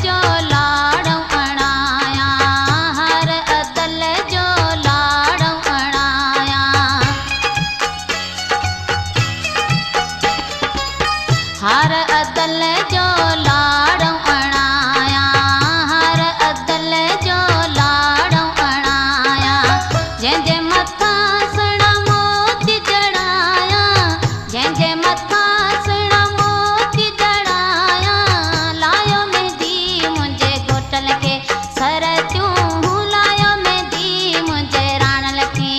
जो लाड़ो अणाया, हर अदल जो लाड़ो अणाया, हर अदल जो लाड़ो अणाया, हर अदल जो लाड़ो अणाया, जंहिंजे मथां सुहिणा मोती जड़ाया, जंहिंजे मथां सुहिणा मोती जड़ाया, लायो मेहंदी मुंहिंजे घोटल खे सर थियूं, लायो मेहंदी मुंहिंजे राणल खे,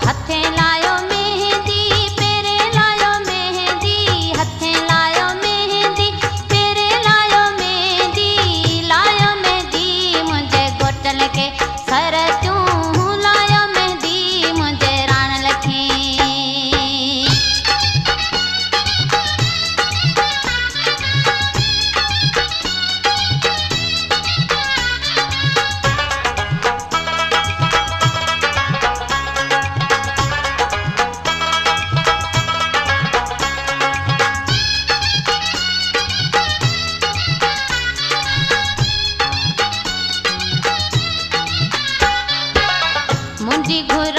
हथे लायो मेहंदी पेरे लायो मेहंदी, हथे लायो मेहंदी पेरे लायो मेहंदी, लायो मेहंदी मुंहिंजे घोटल खे सर थियूं, लायो मेहंदी मुंहिंजे राणल खे। मुंहिंजी घुर